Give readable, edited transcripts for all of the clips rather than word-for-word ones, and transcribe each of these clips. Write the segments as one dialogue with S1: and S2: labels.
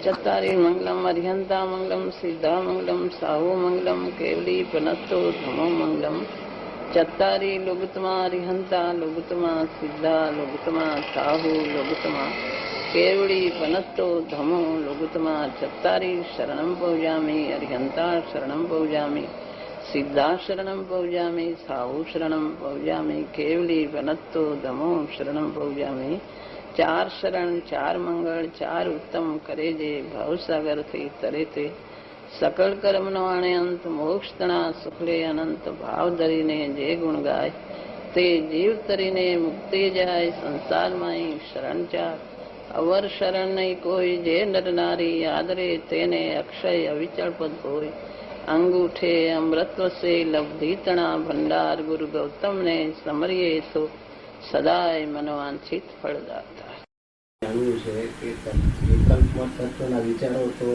S1: चत्तारि मंगलम अर्हंता मंगलम सिद्धा मंगलम साहु मंगलम केवली पनत्तो धमो मंगलम चत्तारि लोगुतमा अर्हंता लोगुतमा सिद्धा लोगुतमा साहु लोगुतमा केवली पनत्तो धमो लोगुतमा चत्तारि शरणं पौजामि अर्हंता शरणं पौजामि सिद्धा शरणं पौजामि साहु शरणं पौजामि केवली पनत्तो धमो शरणं पौजामि चार शरण चार मंगल चार उत्तम करे जे भवसागर थी तरे ते सकल कर्म नो आणे अंत मोक्ष तना सुखले अनंत भाव धरीने जे गुण गाय ते जीव तरीने मुक्ति जाय संसार माई शरण चार अवर शरण नहीं कोई जे नर नारी आदरे तेने अक्षय अविचल पद होय अंगूठे अमृतव से लब्धि तना भंडार गुरु गौतम ने समरिये तो સદાય મનોવાંછિત ફળદાતા.
S2: જાણવું છે કે વિકલ્પમાં તત્વના વિચારો તો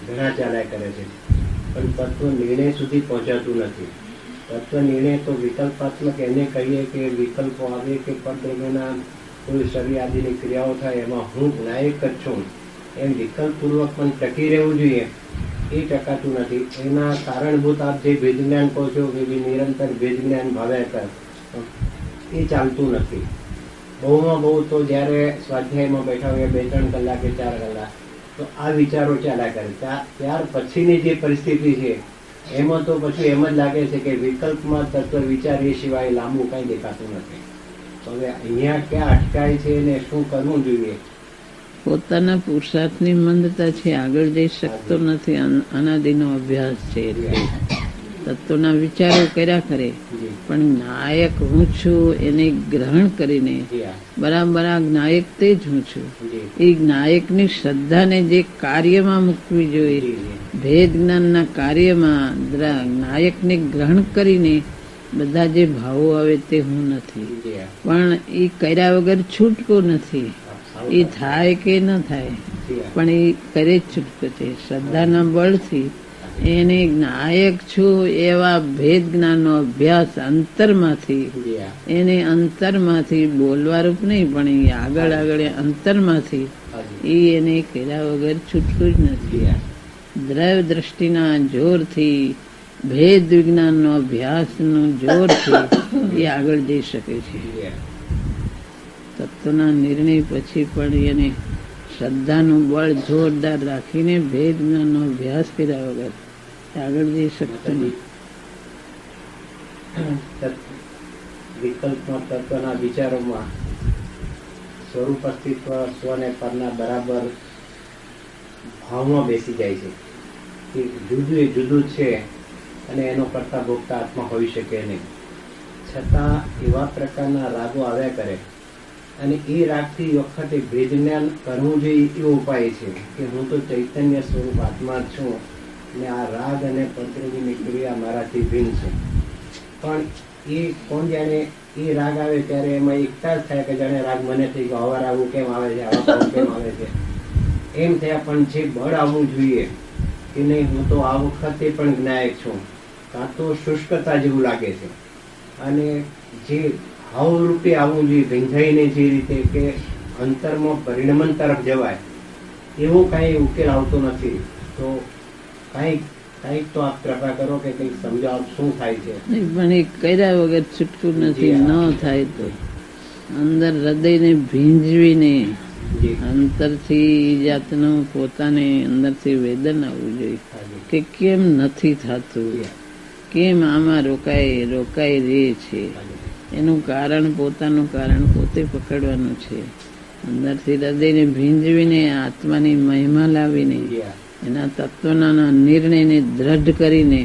S2: ઘણા ચાલ્યા કરે છે, પણ તત્વ નિર્ણય સુધી પહોંચાતું નથી. તત્વ નિર્ણય તો વિકલ્પાત્મક એને કહીએ કે વિકલ્પો આવે કે પદદ્રવ્યના કોઈ શરીર આદિની ક્રિયાઓ થાય એમાં હું નાયક જ છું એમ વિકલ્પપૂર્વક પણ ટકી રહેવું જોઈએ, એ ટકાતું નથી. એના કારણભૂત આપ જે ભેદ જ્ઞાન કહો છો કે નિરંતર ભેદ જ્ઞાન ભાવ્યા કર, એ ચાલતું નથી. બહુમાં બહુ તો જ્યારે સ્વાધ્યાયમાં બેઠા હોય 2-3 કલાક કે 4 કલાક તો આ વિચારો ચાલ્યા કરે. ત્યાર પછીની જે પરિસ્થિતિ છે એમાં તો પછી એમ જ લાગે છે કે વિકલ્પમાં તત્વ વિચાર એ સિવાય લાંબુ કંઈ દેખાતું નથી. તો હવે અહીંયા ક્યાં અટકાય છે ને શું કરવું જોઈએ?
S1: પોતાના પુરુષાર્થની મંદતા છે, આગળ જઈ શકતો નથી. અનાદિનો અભ્યાસ છે, તત્વના વિચારો કર્યા કરે, પણ નાયક હું છું એને ગ્રહણ કરીને બરાબર નાયક તે જ હું છું એ નાયકની શ્રદ્ધાને જે કાર્યમાં મૂકવી જોઈએ, ભેદ જ્ઞાનના કાર્યમાં નાયકને ગ્રહણ કરીને બધા જે ભાવો આવે તે હું નથી, પણ એ કર્યા વગર છૂટકો નથી. એ થાય કે ન થાય પણ એ કરે જ છૂટકો છે. શ્રદ્ધાના બળથી એને નાયક છું એવા ભેદ જ્ઞાનનો અભ્યાસ અંતરમાંથી, એને અંતરમાંથી બોલવા રૂપ નહીં પણ એ આગળ અંતરમાંથી એ એને કર્યા વગર છૂટતું જ નથી. દ્રવ્ય દ્રષ્ટિના જોરથી, ભેદ વિજ્ઞાનનો અભ્યાસનું જોરથી એ આગળ જઈ શકે છે. તત્વના નિર્ણય પછી પણ એને શ્રદ્ધાનું બળ જોરદાર રાખીને ભેદ જ્ઞાનનો અભ્યાસ કર્યા વગર આગળ જઈ શકતો નહીં.
S2: વિકલ્પમાં તત્વના વિચારોમાં સ્વરૂપ અસ્તિત્વ સ્વને પરના બરાબર ભાવમાં બેસી જાય છે કે જુદું એ જુદું છે અને એનો કરતા ભોગતા આત્મા હોઈ શકે નહીં. છતાં એવા પ્રકારના રાગો આવ્યા કરે અને એ રાગથી વખતે ભેદ જ્ઞાન કરવું જોઈએ એ ઉપાય છે કે હું તો ચૈતન્ય સ્વરૂપ આત્મા છું ને આ રાગ અને પંચરંગની ક્રિયા મારાથી ભિન્ન છે. પણ એ કોણ જાણે એ રાગ આવે ત્યારે એમાં એકતા જ થાય કે જાણે રાગ મને થઈ ગયો, આવા રાગો કેમ આવે છે, આવા ભાવ કેમ આવે છે એમ થયા. પણ જે બળ આવવું જોઈએ કે નહીં હું તો આ વખતે પણ જ્ઞાયક છું, કાં તો શુષ્કતા જેવું લાગે છે. અને જે ભાવરૂપે આવવું જોઈએ ભીંજાઈને જે રીતે કે અંતરમાં પરિણમન તરફ જવાય એવો કાંઈ ઉકેલ આવતો નથી. તો કંઈક તો આપ કૃપા કરો કે કંઈક સમજાવ શું થાય છે.
S1: પણ એ કર્યા વગર છૂટકું નથી. ન થાય તો અંદર હૃદયને ભીંજવીને અંતરથી જાતનું પોતાને અંદરથી વેદન આવવું જોઈએ કે કેમ નથી થતું, કેમ આમાં રોકાઈ રહે છે. એનું કારણ પોતાનું કારણ પોતે પકડવાનું છે. અંદરથી હૃદયને ભીંજવીને આત્માની મહિમા લાવીને એના તત્વના નિર્ણયને દ્રઢ કરીને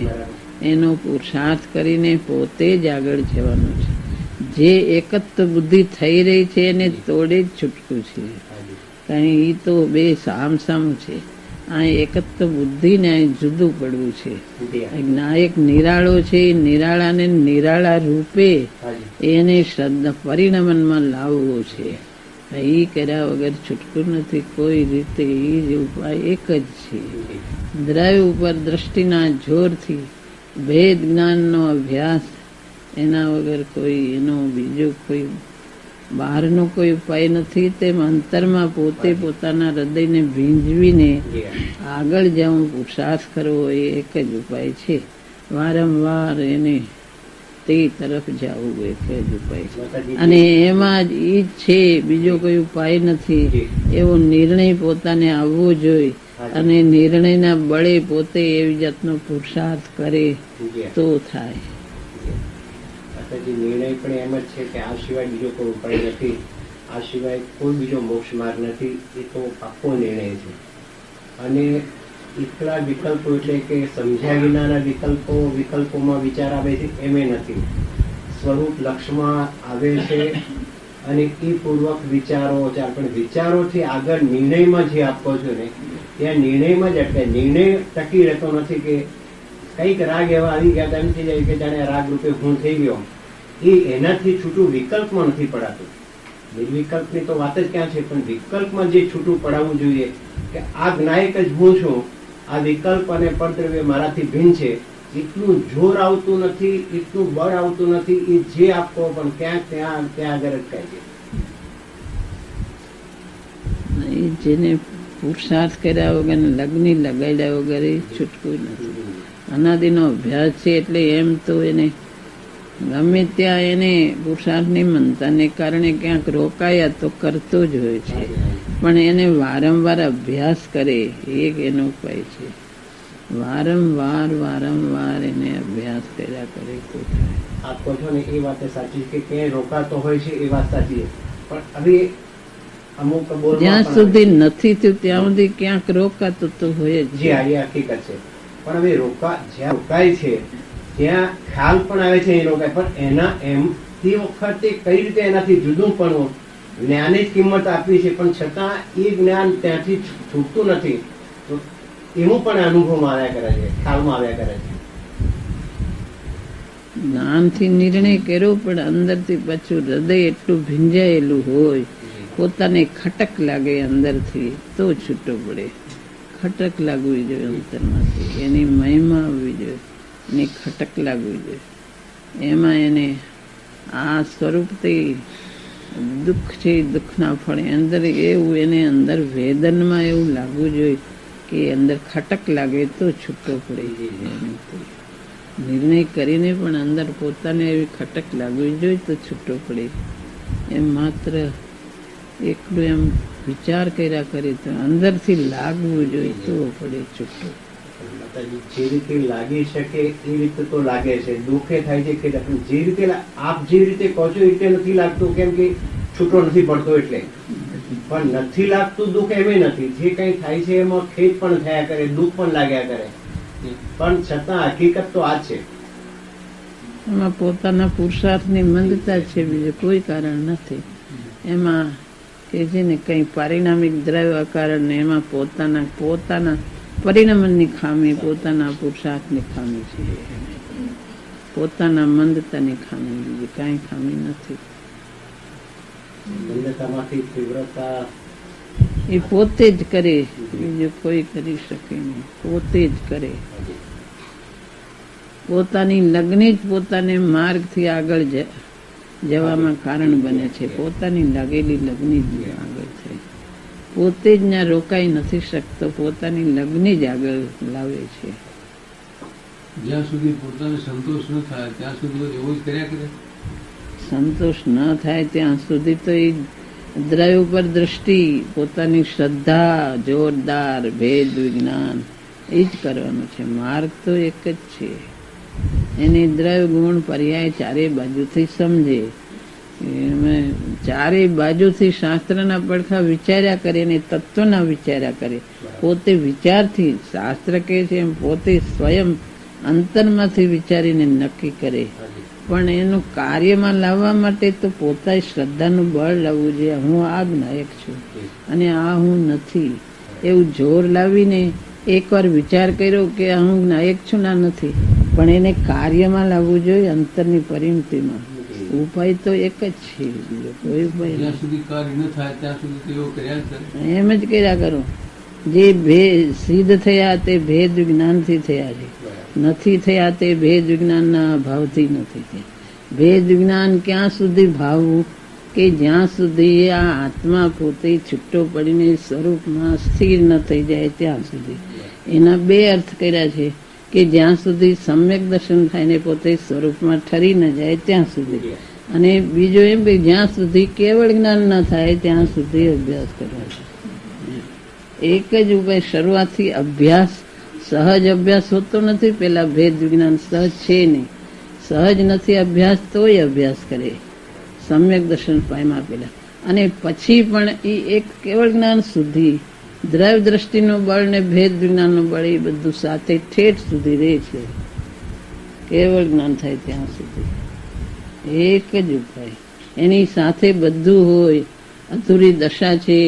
S1: એનો પુરુષાર્થ કરીને પોતે જ આગળ જવાનું છે. જે એકત્વ બુદ્ધિ થઈ રહી છે એને તોડે જ છૂટકું છે. કારણ એ તો બે સામસામું છે. આ એકત્વ બુદ્ધિને અહીં જુદું પડવું છે. નાયક નિરાળો છે, નિરાળાને નિરાળા રૂપે એને શ્રદ્ધા પરિણમનમાં લાવવો છે. એ કર્યા વગર છૂટકું નથી કોઈ રીતે. એ જ ઉપાય એક જ છે. દ્રવ્ય ઉપર દ્રષ્ટિના જોરથી ભેદ જ્ઞાનનો અભ્યાસ એના વગર કોઈ એનો બીજો કોઈ બહારનો કોઈ ઉપાય નથી. તેમ અંતરમાં પોતે પોતાના હૃદયને ભીંજવીને આગળ જવું, પુરુષાર્થ કરવો એ એક જ ઉપાય છે. વારંવાર એને તે તરફ જવું એક જ ઉપાય છે. અને એમાં જ ઈ જ છે, બીજો કોઈ ઉપાય નથી. એવો નિર્ણય પોતાને આવવો જોઈએ અને નિર્ણયના બળે પોતે એવી જાતનો પુરુષાર્થ કરે તો થાય.
S2: નિર્ણય પણ એમ જ છે કે આ સિવાય બીજો કોઈ ઉપાય નથી, આ સિવાય કોઈ બીજો મોક્ષ માર્ગ નથી. એ તો પાક્કો નિર્ણય છે. અને એકલા વિકલ્પો એટલે કે સમજ્યા વિનાના વિકલ્પોમાં વિચાર આવે છે એમ નથી. સ્વરૂપ લક્ષમાં આવે છે અને એ પૂર્વક વિચારો પણ વિચારોથી આગળ નિર્ણયમાં જે આપો છો ને ત્યાં નિર્ણયમાં જ એટલે નિર્ણય ટકી રહેતો નથી. કે કઈક રાગ એવા આવી ગયા એમ થઈ જાય કે જાણે રાગ રૂપે હું થઈ ગયો. એ એનાથી છૂટું વિકલ્પમાં નથી પડાતું. નિર્વિકલ્પની તો વાત જ ક્યાં છે, પણ વિકલ્પમાં જે છૂટું પડાવવું જોઈએ કે આ જ્ઞાયક જ હું છું, આ વિકલ્પ અને પરદ્રવ્ય મારાથી ભિન્ન છે. એટલું જોર આવતું નથી, એટલું બળ આવતું નથી. એ જે આપો પણ ક્યાંક ત્યાં આગળ અટકાય છે.
S1: જેને પુરુષાર્થ કર્યા વગર, લગ્ન લગાડ્યા વગર એ છૂટકું નથી. અનાદિનો અભ્યાસ છે એટલે એમ તો એને ગમે ત્યાં એને પુરુષાર્થ નહીં માનતા ને કારણે ક્યાંક રોકાયા તો કરતો જ હોય છે. પણ એને વારંવાર અભ્યાસ કરે એક એનો ઉપાય છે. વારંવાર એને અભ્યાસ કર્યા કરે તો થાય.
S2: આપ કહો છો ને એ વાત સાચી કે ક્યાંય રોકાતો હોય છે, એ વાત સાચી. પણ હવે અમુક
S1: જ્યાં સુધી નથી થયું ત્યાં સુધી ક્યાંક રોકાતો તો હોય જ.
S2: જી આ હકીકત છે. પણ હવે જ્યાં રોકાય છે ત્યાં ખ્યાલ પણ આવે છે એ રોકાય, પણ એના એમ તે વખતે કઈ રીતે એનાથી જુદું પણ જ્ઞાને જ કિંમત આપી છે, પણ છતાં એ જ્ઞાન ત્યાંથી છૂટતું નથી. તો એવું પણ અનુભવમાં આવ્યા કરે છે, ખ્યાલમાં આવ્યા કરે છે.
S1: જ્ઞાનથી નિર્ણય કર્યો પણ અંદરથી પાછું હૃદય એટલું ભીંજાયેલું હોય, પોતાને ખટક લાગે અંદરથી તો છૂટો પડે. ખટક લાગવી જોઈએ અંતરમાંથી, એની મહિમા આવવી જોઈએ, એની ખટક લાગવી જોઈએ. એમાં એને આ સ્વરૂપથી દુઃખ છે, દુઃખના ફળે અંદર એવું એને અંદર વેદનમાં એવું લાગવું જોઈએ કે અંદર ખટક લાગે તો છૂટો પડે. નિર્ણય કરીને પણ અંદર પોતાને એવી ખટક લાગવી જોઈએ તો છૂટો પડે. એમ માત્ર એકલું એમ વિચાર કર્યા કરે તો અંદરથી લાગવું જોઈએ તો પડે છૂટો.
S2: જે રીતે લાગી શકે એ રીતે તો લાગે છે. દુઃખે થાય છે કે જે રીતે આપ જે રીતે કહો છો એ રીતે નથી લાગતું, કેમ કે છૂટો નથી પડતો એટલે. પણ નથી લાગતું દુઃખ એમ નથી. જે કઈ થાય છે એમાં ખેદ પણ થયા કરે, દુઃખ પણ લાગ્યા કરે, પણ છતાં હકીકત તો આ છે.
S1: એમાં પોતાના પુરુષાર્થની મંદતા છે, બીજું કોઈ કારણ નથી. એમાં કે છે ને કઈ પારિણામિક દ્રવ્ય કારણે એમાં પોતાના પરિણામની ખામી, પોતાના પુરુષાર્થની ખામી છે, પોતાના મંદતાની ખામી, બીજી કઈ ખામી નથી.
S2: મંદતામાંથી તીવ્રતા
S1: એ પોતે જ કરે, બીજું કોઈ કરી શકે નહીં. પોતે જ કરે. પોતાની લગ્ન જ પોતાને માર્ગથી આગળ જવામાં કારણ બને છે. પોતાની લાગેલી લગ્ન જ આગળ થાય. પોતે જ ત્યાં રોકાઈ નથી શકતો, પોતાની લગ્ન જ આગળ લાવે છે.
S3: જ્યાં સુધી પોતાને સંતોષ ન થાય ત્યાં સુધી એવું જ કર્યા કરે.
S1: સંતોષ ન થાય ત્યાં સુધી તો એ દ્રવ્ય ઉપર દ્રષ્ટિ, પોતાની શ્રદ્ધા, જોરદાર ભેદ વિજ્ઞાન એ જ કરવાનું છે. માર્ગ તો એક જ છે. એની દ્રવ્ય ગુણ પર્યાય ચારે બાજુથી સમજે, ચારે બાજુથી શાસ્ત્રના પડખા વિચાર્યા કરે ને તત્વના વિચાર્યા કરે. પોતે વિચારથી, શાસ્ત્ર કહે છે એમ પોતે સ્વયં અંતરમાંથી વિચારીને નક્કી કરે. પણ એનું કાર્યમાં લાવવા માટે તો પોતાની શ્રદ્ધાનું બળ લાવવું જોઈએ. હું આ જ્ઞાયક છું અને આ હું નથી એવું જોર લાવીને એકવાર વિચાર કર્યો કે હું જ્ઞાયક છું ના નથી, પણ એને કાર્યમાં લાવવું જોઈએ, અંતરની પરિણતિમાં. ઉપાય તો એક જ છે, બીજો કોઈ ઉપાય
S3: જ્યાં સુધી કાર્ય ન થાય ત્યાં સુધી તેઓ કર્યા કરે.
S1: એમ જ કર્યા કરો. જે સિદ્ધ થયા તે ભેદ વિજ્ઞાનથી થયા છે, નથી થયા તે ભેદ વિજ્ઞાનના અભાવથી નથી થયા. ભેદ વિજ્ઞાન ક્યાં સુધી ભાવવું કે જ્યાં સુધી આ આત્મા પોતે છૂટો પડીને સ્વરૂપમાં સ્થિર ન થઈ જાય ત્યાં સુધી. એના બે અર્થ કર્યા છે કે જ્યાં સુધી સમ્યક દર્શન થાય ને પોતે સ્વરૂપમાં ઠરી ન જાય ત્યાં સુધી, અને બીજો એમ કે જ્યાં સુધી કેવળ જ્ઞાન ન થાય ત્યાં સુધી અભ્યાસ કરવાનો. એક જ ઉપાય. શરૂઆતથી અભ્યાસ, સહજ અભ્યાસ હોતો નથી. પેલા ભેદ વિજ્ઞાન સહજ છે નહીં, સહજ નથી અભ્યાસ, તોય અભ્યાસ કરે સમ્યક દર્શન પામ્યા પેલા. અને પછી પણ એ એક કેવળ જ્ઞાન સુધી દ્રવ્ય દ્રષ્ટિનું બળ ને ભેદ વિજ્ઞાનનું બળ એ બધું સાથે ઠેઠ સુધી રહે છે, કેવળ જ્ઞાન થાય ત્યાં સુધી. એક જ ઉપાય. એની સાથે બધું હોય. અધૂરી દશા છે.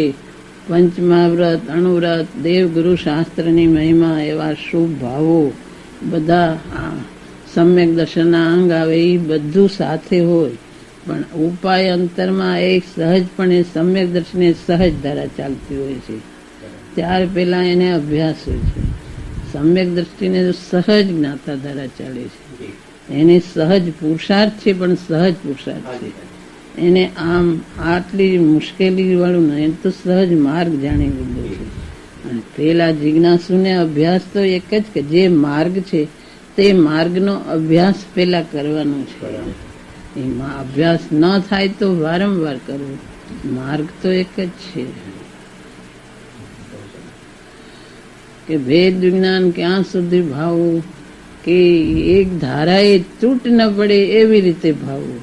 S1: પંચમહાવ્રત, અણુવ્રત, દેવગુરુ શાસ્ત્રની મહિમા, એવા શુભ ભાવો બધા સમ્યક દર્શનના અંગ આવે એ બધું સાથે હોય. પણ ઉપાય અંતરમાં એક સહજપણે સમ્યક દર્શને સહજ ધારા ચાલતી હોય છે. ત્યાર પહેલા એને અભ્યાસ હોય છે. સમ્યક દ્રષ્ટિને સહજ જ્ઞાતા ધારા ચાલે છે. એને સહજ પુરુષાર્થ છે, પણ સહજ પુરુષાર્થ છે. એને આમ આટલી મુશ્કેલી વાળું નહીં, તો સહજ માર્ગ જાણી લીધો છે. અને પેલા જિજ્ઞાસુને અભ્યાસ તો એક જ કે જે માર્ગ છે તે માર્ગનો અભ્યાસ પેલા કરવાનો છે. એમાં અભ્યાસ ન થાય તો વારંવાર કરવો. માર્ગ તો એક જ છે કે ભેદ વિજ્ઞાન ક્યાં સુધી ભાવવું કે એક ધારાએ તૂટ ન પડે એવી રીતે ભાવવું.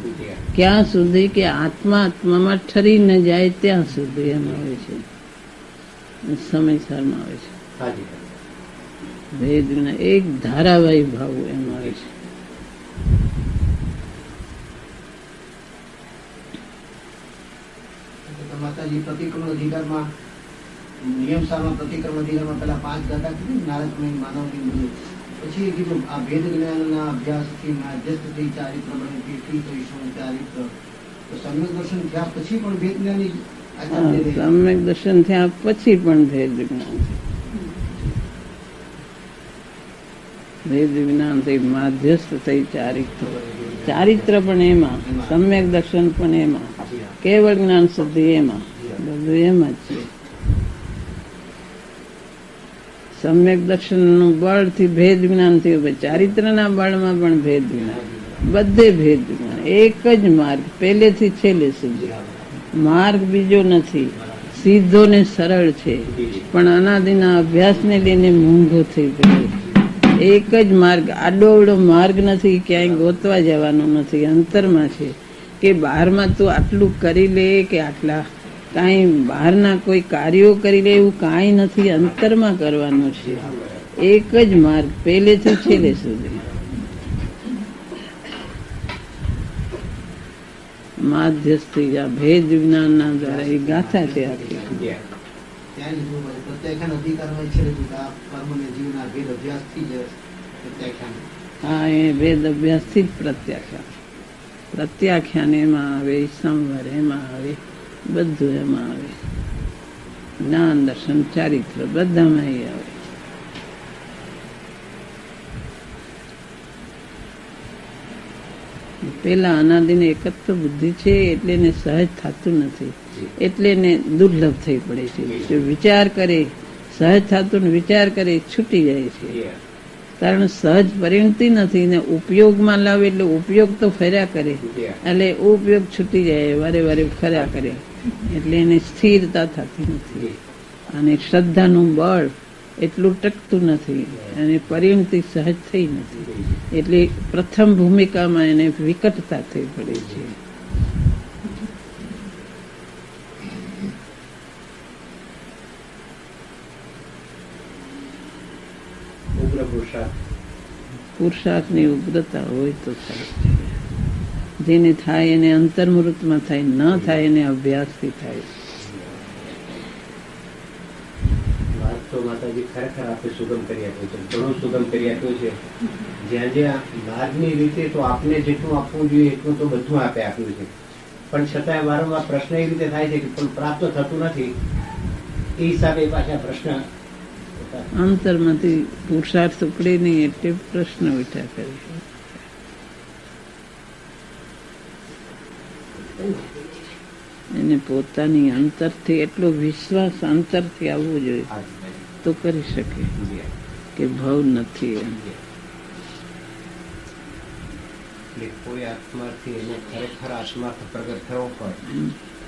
S1: ક્યાં સુધી કે આત્મા આત્મામાં ઠરી ન જાય ત્યાં સુધી એમ આવે છે, સમયસરમાં આવે છે. ભેદ વિજ્ઞાન એક ધારાવાહી ભાવવું એમ આવે છે.
S4: માતાજી પ્રતિક્રમણ અધિકારમાં નિયમસારમાં પ્રતિક્રમણ અધિકારમાં પેલા 5 દાદા કીધું, નારદમય, માનવની બધું. પછી કીધું આ ભેદ જ્ઞાનના અભ્યાસથી માધ્યસ્થથી ચારિત્ર બને તેથી થઈશું ચારિત્ર. તો સમ્યક દર્શન થયા પછી પણ ભેદ જ્ઞાની
S1: સમ્યક દર્શન થયા પછી પણ ભેદ વિજ્ઞાન છે. ભેદ વિજ્ઞાન થઈ માધ્યસ્થ થઈ ચારિત્ર. ચારિત્ર પણ એમાં, સમ્યક દર્શન પણ એમાં, કેવળ જ્ઞાન સુધી એમાં, બધું એમ જ છે. સમ્યક દર્શનનું બળથી ભેદ જ્ઞાન થયું. ચારિત્રના બળમાં પણ ભેદ જ્ઞાન, બધે ભેદ જ્ઞાન. એક જ માર્ગ પહેલેથી છેલ્લે સુધી. માર્ગ બીજો નથી, સીધો ને સરળ છે, પણ અનાદિના અભ્યાસને લઈને મોંઘો થઈ ગયો. એક જ માર્ગ, આડોઅવળો માર્ગ નથી, ક્યાંય ગોતવા જવાનું નથી. અંતરમાં છે કે બહારમાં તું આટલું કરી લે કે આટલા કાંઈ બહારના કોઈ કાર્યો કરી લે એવું કાંઈ નથી. અંતરમાં કરવાનું છે. એક જ માર્ગ પહેલેથી છેલ્લે સુધી. માધ્યસ્થી આ ભેદ વિજ્ઞાનના દ્વારા એ ગાથા છે આખી.
S4: પ્રત્યાખ્યાન અધિકારમાં છે કર્મ અને જીવના ભેદ અભ્યાસથી જ પ્રત્યાખ્યાન.
S1: હા, એ ભેદ અભ્યાસથી જ પ્રત્યાખ્યાન. પ્રત્યાખ્યાન એમાં આવે, સંવર એમાં આવે, બધું એમાં આવે. જ્ઞાન દર્શન ચારિત્ર બધામાં એ આવે. પેલા અનાદિને એકત્વ બુદ્ધિ છે એટલે એને સહજ થતું નથી, એટલે એને દુર્લભ થઈ પડે છે. જો વિચાર કરે, સહજ થતું ને વિચાર કરે, છૂટી જાય છે. કારણ સહજ પરિણતિ નથી ને ઉપયોગમાં લાવે એટલે ઉપયોગ તો ફર્યા કરે, એટલે ઉપયોગ છૂટી જાય, વારે વારે ફર્યા કરે, એટલે એને સ્થિરતા થતી નથી. અને શ્રદ્ધાનું બળ એટલું ટકતું નથી, અને પરિણતિ સહજ થઈ નથી, એટલે પ્રથમ ભૂમિકામાં એને વિકટતા થઈ પડે છે. પુરુષાર્થની ઉગ્રતા હોય તો થાય છે. જેને થાય એને અંતર્મુહૂર્તમાં થાય, ન થાય એને અભ્યાસથી થાય.
S2: તો માતાજી ખરેખર આપણે સુગમ કરી આપ્યું છે, ઘણું સુગમ કરી આપ્યું છે. જ્યાં જ્યાં માર્ગની રીતે તો આપને જેટલું આપવું જોઈએ એટલું તો બધું આપે આપ્યું છે, પણ છતાંય વારંવાર પ્રશ્ન એ રીતે થાય છે કે પણ પ્રાપ્ત થતું નથી. એ હિસાબે પાછા પ્રશ્ન
S1: અંતરમાંથી પુરુષાર્થ ઉપડે નહીં એટલે પ્રશ્ન ઉઠ્યા કરે. એને પોતાની અંતરથી એટલો વિશ્વાસ અંતરથી આવવો જોઈએ
S2: હાજી હાજી
S1: તો કરી શકે
S2: જી
S1: કે ભવ નથી એમ.
S2: એટલે કોઈ આત્માથી એને ખરેખર આત્માર્થ પ્રગટ થવો હોય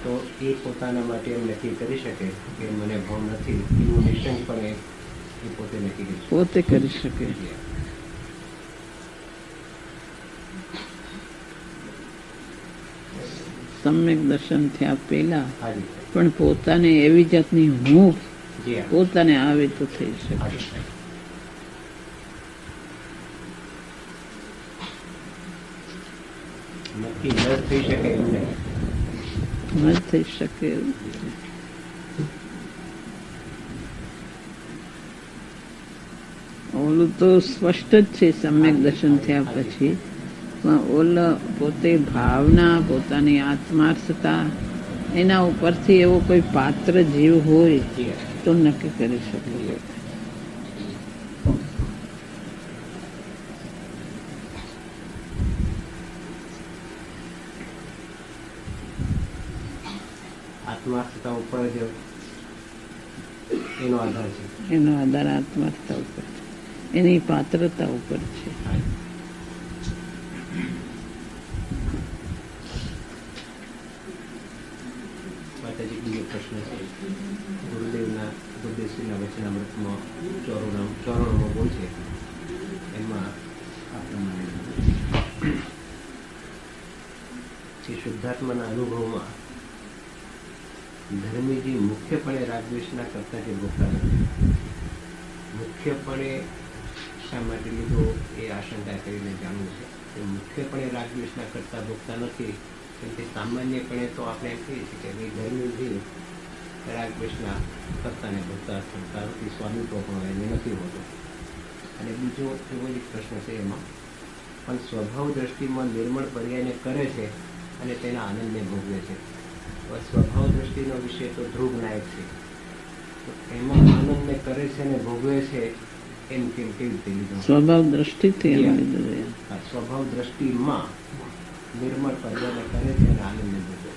S2: તો એ પોતાના માટે એમ નક્કી કરી શકે કે મને ભાવ નથી એવું નિશ્ચયપણે એ પોતે નક્કી કરી શકે.
S1: પોતે કરી શકે. સમ્યક દર્શન થયા પહેલા
S2: હાજી
S1: પણ પોતાને એવી જાતની હું
S2: જી હા.
S1: પોતાને આવે તો થઈ શકે.
S2: હાજી નક્કી ન થઈ શકે એમ નહીં.
S1: ન થઈ શકે એવું. ઓલું તો સ્પષ્ટ જ છે સમ્યક દર્શન થયા પછી, પણ ઓલો પોતે ભાવના પોતાની આત્માર્થતા એના ઉપરથી એવો કોઈ પાત્ર જીવ હોય
S2: જી હા.
S1: તો નક્કી કરી શકે.
S2: આત્માર્થતા ઉપર જ એનો આધાર છે.
S1: એનો આધાર આત્માર્થતા ઉપર છે, એની પાત્રતા ઉપર છે.
S2: માતાજી બીજો પ્રશ્ન છે ગુરુદેવશ્રીના વચનામૃતમાં 94મો બોલ છે એમાં આ પ્રમાણે કે શુદ્ધાત્માના અનુભવમાં ધર્મીજી મુખ્યપણે રાગદ્વેષના કરતા કે ભોગતા નથી. મુખ્યપણે શા માટે લીધો એ આશંકા કરીને જાણવું છે કે મુખ્યપણે રાગદ્વેષના કરતા ભોગતા નથી, કેમ કે સામાન્યપણે તો આપણે એમ કહીએ છીએ કે ભાઈ ધર્મીજી રાગદ્વેષના કરતા ને ભોગતા સંસારથી સ્વામિત્વ પણ એને નથી હોતો. અને બીજો એવો જ પ્રશ્ન છે એમાં પણ સ્વભાવ દ્રષ્ટિમાં નિર્મળ પર્યાયને કરે છે અને તેના આનંદને ભોગવે છે. સ્વભાવ દ્રષ્ટિનો વિષય તો ધ્રુવ નાયક છે, તો એમાં આનંદને કરે છે અને ભોગવે છે એમ કેવી રીતે લીધો?
S1: સ્વભાવ દ્રષ્ટિથી એમ લીધું છે.
S2: આ સ્વભાવ દ્રષ્ટિમાં નિર્મળ પર્યાયને કરે છે અને આનંદને ભોગવે.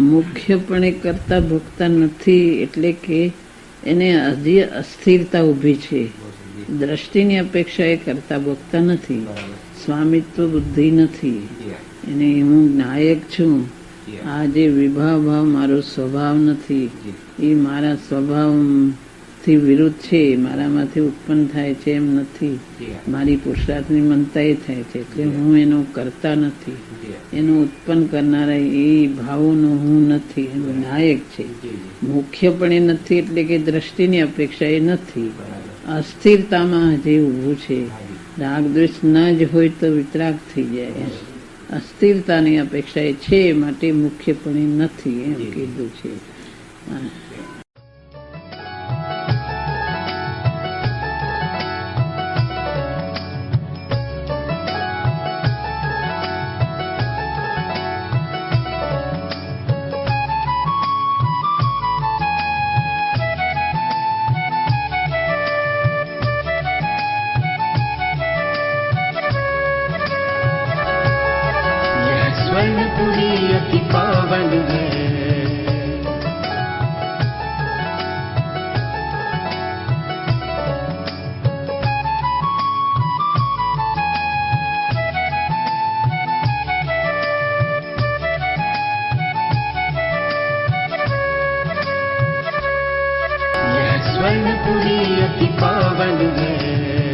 S1: મુખ્યપણે કરતા ભોગતા નથી એટલે કે એને હજી અસ્થિરતા ઊભી છે. દ્રષ્ટિની અપેક્ષા એ કરતા ભોગતા નથી.
S2: બરાબર.
S1: સ્વામિત્વ બુદ્ધિ નથી
S2: જી હા.
S1: એને હું નાયક છું.
S2: જી હા.
S1: આ જે વિભાવ ભાવ મારો સ્વભાવ નથી,
S2: જી.
S1: એ મારા સ્વભાવથી વિરુદ્ધ છે, મારામાંથી ઉત્પન્ન થાય છે એમ નથી.
S2: જી હા.
S1: મારી પુરુષાર્થની મનતા એ થાય છે એટલે હું એનો કરતા નથી.
S2: જી હા.
S1: એનું ઉત્પન્ન કરનારા એ ભાવોનો હું નથી, એનો નાયક છે.
S2: જી જી.
S1: મુખ્યપણે નથી એટલે કે દ્રષ્ટિની અપેક્ષા એ નથી.
S2: બરાબર.
S1: અસ્થિરતામાં હજી ઊભું છે.
S2: હાજી.
S1: રાગ દ્વેષ ન જ હોય તો વિતરાગ થઈ જાય. અસ્થિરતાની અપેક્ષા એ છે માટે મુખ્યપણે નથી એમ કીધું છે. હા.
S5: स्वर्णपुरी अति पावन है, यह स्वर्णपुरी अति पावन है.